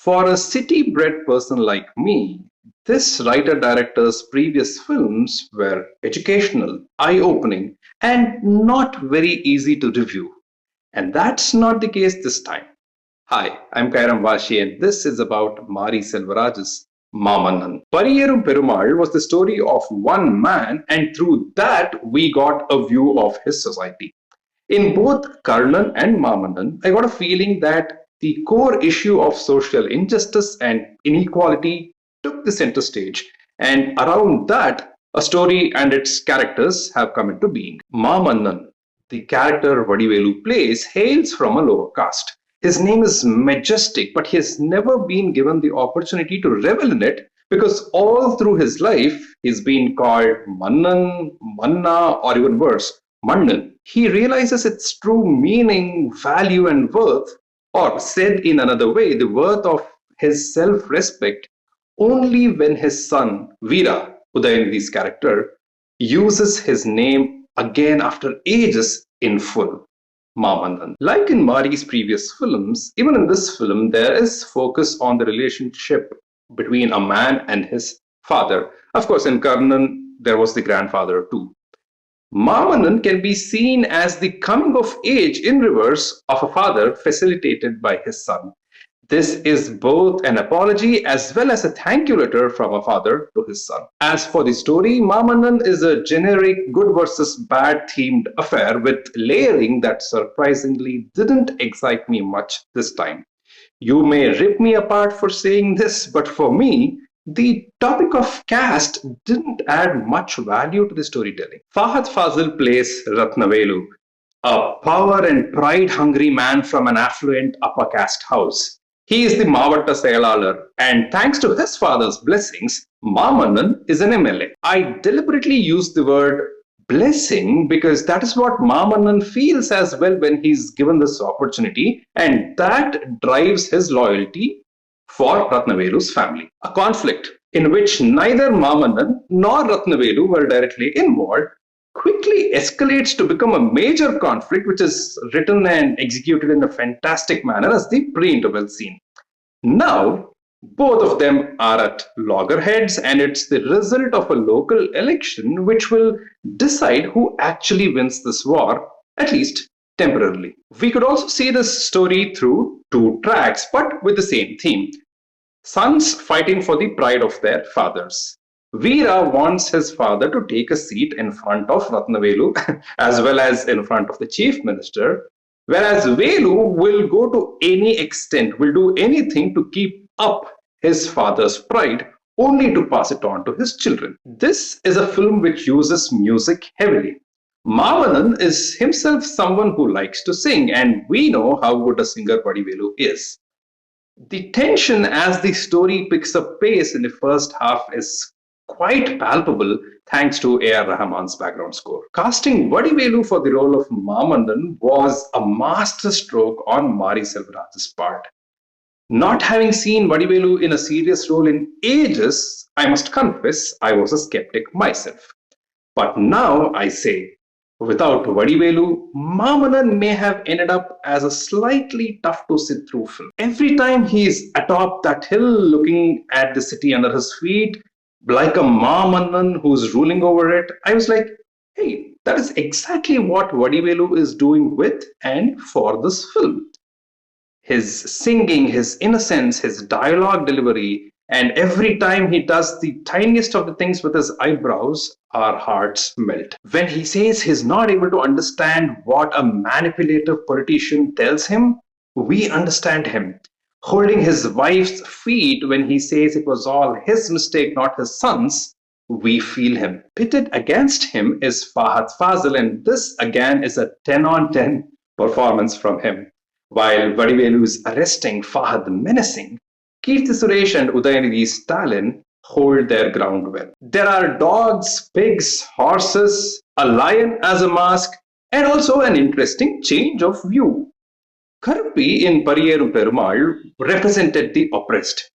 For a city-bred person like me, this writer-director's previous films were educational, eye-opening, and not very easy to review. And that's not the case this time. Hi, I'm Kairam Vaashi, and this is about Mari Selvaraj's Maamannan. Pariyerum Perumal was the story of one man, and through that, we got a view of his society. In both Karnan and Maamannan, I got a feeling that the core issue of social injustice and inequality took the center stage, and around that, a story and its characters have come into being. Maamannan, the character Vadivelu plays, hails from a lower caste. His name is majestic, but he has never been given the opportunity to revel in it because all through his life, he's been called Mannan, Manna, or even worse, Mannan. He realizes its true meaning, value, and worth, or said in another way, the worth of his self-respect, only when his son, Veera, Udhayanidhi's character, uses his name again after ages in full. Maamannan. Like in Mari's previous films, even in this film, there is focus on the relationship between a man and his father. Of course, in Karnan, there was the grandfather too. Maamannan can be seen as the coming of age in reverse of a father facilitated by his son. This is both an apology as well as a thank you letter from a father to his son. As for the story, Maamannan is a generic good versus bad themed affair with layering that surprisingly didn't excite me much this time. You may rip me apart for saying this, but for me, the topic of caste didn't add much value to the storytelling. Fahadh Faasil plays Ratnavelu, a power and pride-hungry man from an affluent upper caste house. He is the Mavatta Sayalalar, and thanks to his father's blessings, Maamannan is an MLA. I deliberately use the word blessing because that is what Maamannan feels as well when he's given this opportunity, and that drives his loyalty for Ratnavelu's family. A conflict in which neither Maamannan nor Ratnavelu were directly involved quickly escalates to become a major conflict, which is written and executed in a fantastic manner as the pre-interval scene. Now, both of them are at loggerheads, and it's the result of a local election which will decide who actually wins this war, at least temporarily. We could also see this story through two tracks, but with the same theme. Sons fighting for the pride of their fathers. Veera wants his father to take a seat in front of Ratnavelu as well as in front of the chief minister, whereas Velu will go to any extent, will do anything to keep up his father's pride, only to pass it on to his children. This is a film which uses music heavily. Maamannan is himself someone who likes to sing, and we know how good a singer Vadivelu is. The tension as the story picks up pace in the first half is quite palpable thanks to AR Rahman's background score. Casting Vadivelu for the role of Maamannan was a masterstroke on Mari Selvaraj's part. Not having seen Vadivelu in a serious role in ages, I must confess I was a skeptic myself. But now I say, without Vadivelu, Maamannan may have ended up as a slightly tough to sit through film. Every time he's atop that hill looking at the city under his feet, like a Maamannan who's ruling over it, I was like, hey, that is exactly what Vadivelu is doing with and for this film. His singing, his innocence, his dialogue delivery, and every time he does the tiniest of the things with his eyebrows, our hearts melt. When he says he's not able to understand what a manipulative politician tells him, we understand him. Holding his wife's feet when he says it was all his mistake, not his son's, we feel him. Pitted against him is Fahadh Faasil, and this again is a 10 on 10 performance from him. While Vadivelu is arresting, Fahadh menacing, Keerthy Suresh and Udhayanidhi Stalin hold their ground well. There are dogs, pigs, horses, a lion as a mask, and also an interesting change of view. Karuppi in Pariyerum Perumal represented the oppressed,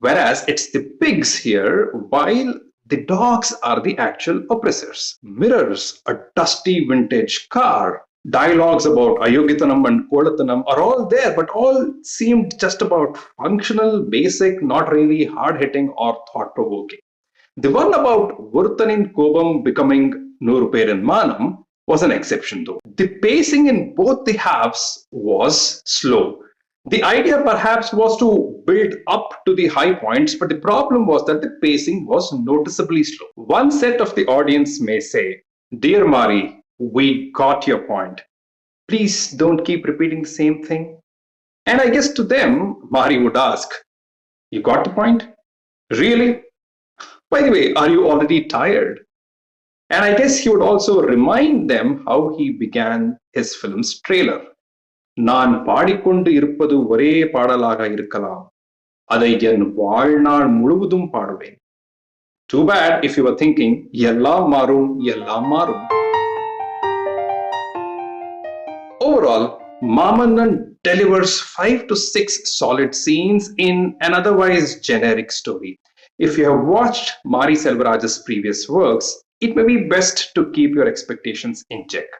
whereas it's the pigs here, while the dogs are the actual oppressors. Mirrors, a dusty vintage car, Dialogues about Ayogitanam and Kolathanam are all there, but all seemed just about functional, basic, not really hard hitting or thought provoking. The one about Vurtanin Kobam becoming Nooruperin Manam was an exception though. The pacing in both the halves was slow. The idea perhaps was to build up to the high points, but the problem was that the pacing was noticeably slow. One set of the audience may say, "Dear Mari, we got your point. Please don't keep repeating the same thing." And I guess to them, Mari would ask, "You got the point? Really? By the way, are you already tired?" And I guess he would also remind them how he began his film's trailer. நான் பாடிக்கொண்டு இருப்பது ஒரே பாடலாக இருக்கலாம், அதை என் வாழ்நாள் முழுவதும் பாடுவேன். Too bad if you were thinking, எல்லாம் மாறும், எல்லாம் மாறும். Overall, Maamannan delivers 5 to 6 solid scenes in an otherwise generic story. If you have watched Mari Selvaraj's previous works, it may be best to keep your expectations in check.